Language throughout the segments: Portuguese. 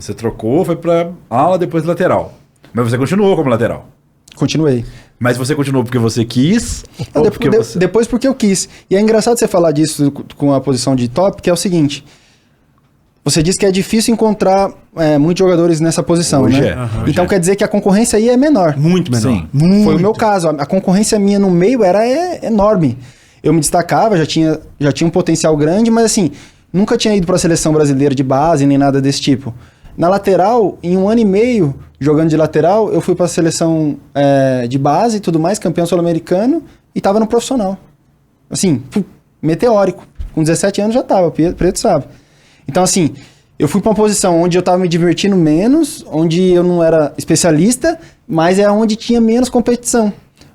Você trocou, foi pra ala, depois lateral. Mas você continuou como lateral. Continuei. Mas você continuou porque você quis? Ou porque você... Depois porque eu quis. E é engraçado você falar disso com a posição de top, que é o seguinte. Você disse que é difícil encontrar muitos jogadores nessa posição, Hoje né? Então quer dizer que a concorrência aí é menor. Muito menor. Sim. Muito. Foi o meu caso. A concorrência minha no meio era enorme. Eu me destacava, já tinha um potencial grande, mas assim, nunca tinha ido para a seleção brasileira de base, nem nada desse tipo. Na lateral, em 1 ano e meio, jogando de lateral, eu fui para a seleção de base e tudo mais, campeão sul-americano, e estava no profissional. Assim, meteórico. Com 17 anos já estava, Preto sabe. Então, assim, eu fui para uma posição onde eu estava me divertindo menos, onde eu não era especialista, mas é onde tinha menos competição.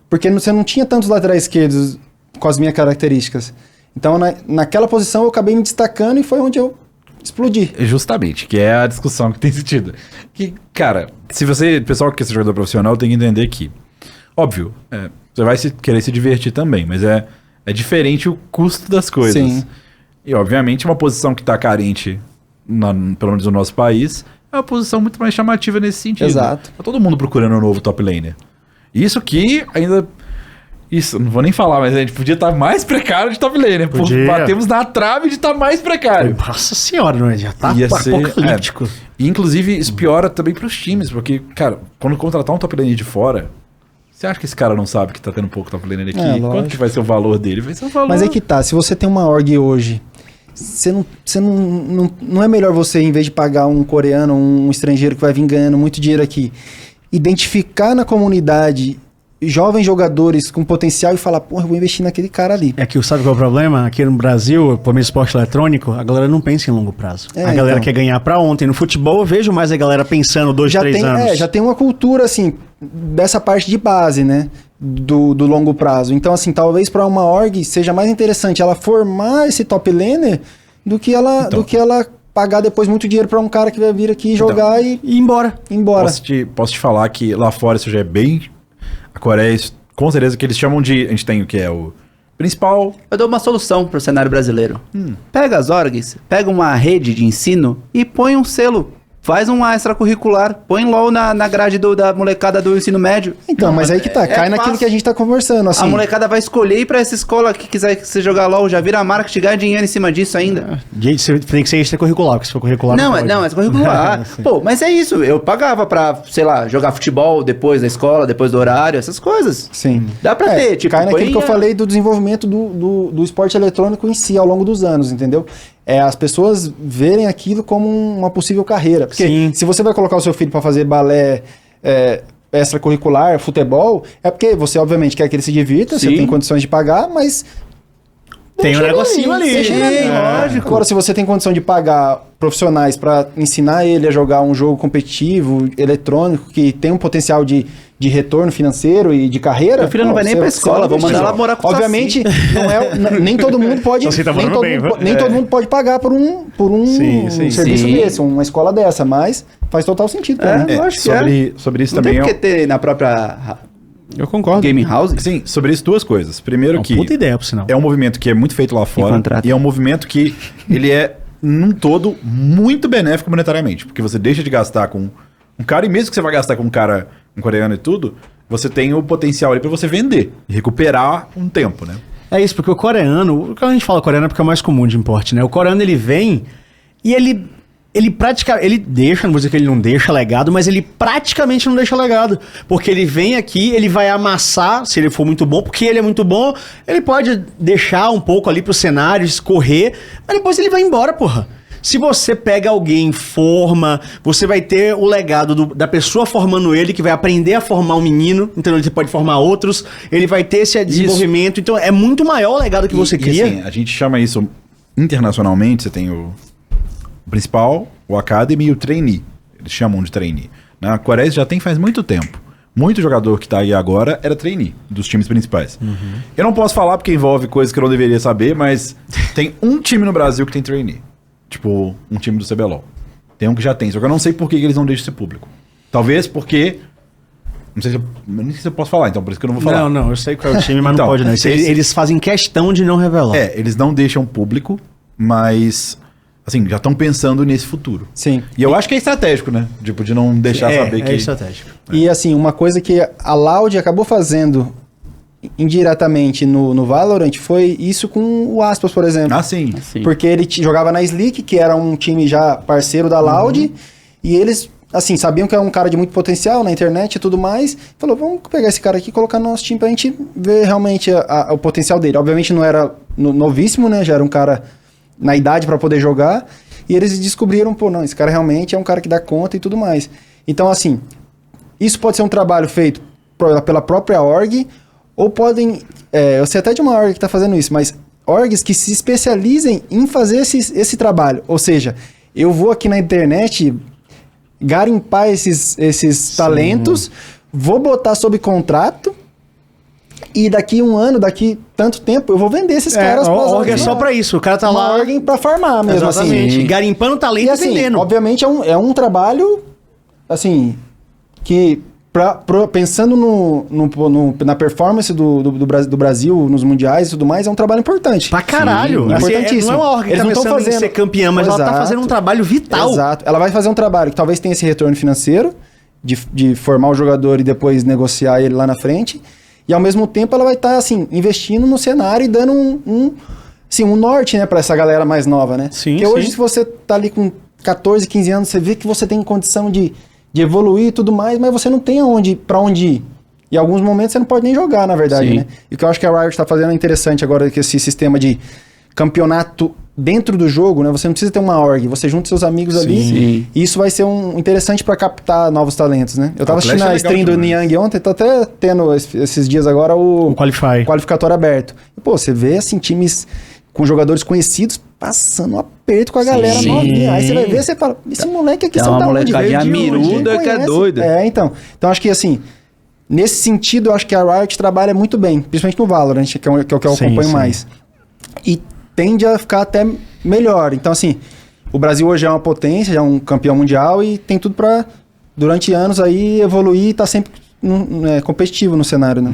Porque você não tinha tantos laterais esquerdos com as minhas características. Então, naquela posição, eu acabei me destacando e foi onde eu explodi. Justamente, que é a discussão que tem sentido. Que, cara, pessoal que quer ser jogador profissional tem que entender que, óbvio, você vai querer se divertir também, mas é diferente o custo das coisas. Sim. E, obviamente, uma posição que está carente, pelo menos no nosso país, é uma posição muito mais chamativa nesse sentido. Exato. Tá todo mundo procurando um novo top laner. Isso que ainda... Isso, não vou nem falar, mas a gente podia estar mais precário de top laner. Batemos na trave de estar mais precário. Nossa senhora, não é? Já tá Ia apocalíptico. E, inclusive, isso piora também pros times, porque, cara, quando contratar um top laner de fora... Você acha que esse cara não sabe que tá tendo pouco top laner aqui? Quanto que vai ser o valor dele? Vai ser o valor... Mas é que tá, se você tem uma org hoje, não é melhor você, em vez de pagar um coreano, um estrangeiro que vai vir ganhando muito dinheiro aqui, identificar na comunidade jovens jogadores com potencial e falar, porra, eu vou investir naquele cara ali. É que sabe qual é o problema? Aqui no Brasil, por meio de esporte eletrônico, a galera não pensa em longo prazo. A galera quer ganhar pra ontem. No futebol, eu vejo mais a galera pensando 2, 3 anos. Já tem uma cultura, assim, dessa parte de base, né? Do longo prazo. Então, assim, talvez para uma org seja mais interessante ela formar esse top laner do que ela pagar depois muito dinheiro para um cara que vai vir aqui jogar e ir embora. Posso te falar que lá fora isso já é bem... A Coreia, com certeza que eles chamam de... A gente tem o que é o principal... Eu dou uma solução pro cenário brasileiro. Pega as orgs, pega uma rede de ensino e põe um selo. Faz um extracurricular, põe LOL na grade da molecada do ensino médio. Então, mas aí que tá, cai naquilo que a gente tá conversando, assim. A molecada vai escolher ir pra essa escola que quiser que você jogar LOL, já vira marketing, ganha dinheiro em cima disso ainda. Tem que ser extracurricular, porque se for curricular... Não, é extracurricular. Pô, mas é isso, eu pagava pra, sei lá, jogar futebol depois da escola, depois do horário, essas coisas. Sim. Dá pra ter, tipo... Cai naquilo que eu falei do desenvolvimento do esporte eletrônico em si, ao longo dos anos, entendeu? As pessoas verem aquilo como uma possível carreira. Porque se você vai colocar o seu filho para fazer balé extracurricular, futebol, é porque você obviamente quer que ele se divirta, você tem condições de pagar, mas... Tem um negocinho ali. Lógico. Agora, se você tem condição de pagar profissionais para ensinar ele a jogar um jogo competitivo, eletrônico, que tem um potencial de retorno financeiro e de carreira... Meu filho não vai nem pra escola, vou mandar ela morar com o obviamente, nem todo mundo pode... nem todo mundo pode pagar por um serviço desse, uma escola dessa, mas faz total sentido. Eu acho que sobre isso não também... Não tem porque ter na própria... Eu concordo. Gaming House? Sim, sobre isso 2 coisas. Primeiro que... Puta ideia, por sinal. É um movimento que é muito feito lá fora. E é um movimento que ele é, num todo, muito benéfico monetariamente. Porque você deixa de gastar com um cara, e mesmo que você vai gastar com um cara, um coreano e tudo, você tem o potencial ali pra você vender e recuperar um tempo, né? É isso, porque o coreano... Quando a gente fala coreano é porque é o mais comum de importe, né? O coreano, ele vem e ele praticamente, ele deixa, não vou dizer que ele não deixa legado, mas ele praticamente não deixa legado. Porque ele vem aqui, ele vai amassar, se ele for muito bom, porque ele é muito bom, ele pode deixar um pouco ali pro cenário, escorrer, mas depois ele vai embora, porra. Se você pega alguém, forma, você vai ter o legado da pessoa formando ele, que vai aprender a formar um menino, então ele pode formar outros, ele vai ter esse desenvolvimento, então é muito maior o legado que você cria. Assim, a gente chama isso internacionalmente, você tem o principal, o Academy e o Trainee. Eles chamam de Trainee. Na Coreia já tem faz muito tempo. Muito jogador que tá aí agora era Trainee, dos times principais. Eu não posso falar porque envolve coisas que eu não deveria saber, mas tem um time no Brasil que tem Trainee. Tipo, um time do CBLOL. Tem um que já tem, só que eu não sei por que eles não deixam ser público. Talvez porque... Não sei se eu posso falar, então por isso que eu não vou falar. Não, eu sei qual é o time, mas então, não pode não. Eles fazem questão de não revelar. Eles não deixam público, mas... assim, já estão pensando nesse futuro. Sim. E eu acho que é estratégico, né? Tipo, de não deixar saber que... É estratégico. E assim, uma coisa que a Loud acabou fazendo indiretamente no Valorant foi isso com o Aspas, por exemplo. Ah, sim. Sim. Porque ele jogava na Slick, que era um time já parceiro da Loud, e eles, assim, sabiam que é um cara de muito potencial na internet e tudo mais. Falou, vamos pegar esse cara aqui e colocar no nosso time pra gente ver realmente o potencial dele. Obviamente não era novíssimo, né? Já era um cara na idade pra poder jogar. E eles descobriram, pô, não, esse cara realmente é um cara que dá conta e tudo mais. Então, assim, isso pode ser um trabalho feito pela própria org, ou podem... eu sei até de uma org que tá fazendo isso, mas orgs que se especializem em fazer esse trabalho. Ou seja, eu vou aqui na internet garimpar esses talentos, vou botar sob contrato, e daqui um ano, daqui tanto tempo, eu vou vender esses caras A org é só pra isso. O cara tá lá... Uma org pra farmar mesmo, Exatamente. assim. Garimpando talento E assim, vendendo. obviamente é um trabalho, assim, que pensando na performance do Brasil nos mundiais e tudo mais, é um trabalho importante. Pra caralho. Sim, Assim, importantíssimo. não é uma org que Eles tá não tão pensando em fazendo- ser campeã, mas ela tá Exato. fazendo um trabalho vital. Exato. Ela vai fazer um trabalho que talvez tenha esse retorno financeiro, de formar o jogador e depois negociar ele lá na frente. E ao mesmo tempo ela vai estar, assim, investindo no cenário e dando um norte, né, pra essa galera mais nova, né? Sim, Porque hoje, sim. se você tá ali com 14, 15 anos, você vê que você tem condição de evoluir e tudo mais, mas você não tem pra onde ir. E em alguns momentos você não pode nem jogar, na verdade, Sim. né? E o que eu acho que a Riot tá fazendo é interessante agora, que esse sistema de campeonato dentro do jogo, né? Você não precisa ter uma org, você junta seus amigos ali. Sim. E isso vai ser interessante pra captar novos talentos, né? Eu tava A Clash assistindo é a legal stream do demais. Niang ontem, tô até tendo esses dias agora O Qualify. qualificatório aberto. E, pô, você vê, assim, times com jogadores conhecidos passando um aperto com a galera Sim. novinha. Aí você vai ver, você fala, esse moleque aqui É são uma da onde? molecadinha Veio de onde? miruda Ninguém que é conhece. doida. É, então. Então, acho que, assim, nesse sentido, eu acho que a Riot trabalha muito bem, principalmente no Valorant, que é o que eu Sim, acompanho sim. mais. E tende a ficar até melhor. Então, assim, o Brasil hoje é uma potência, já é um campeão mundial e tem tudo pra, durante anos aí, evoluir e tá sempre competitivo no cenário, né?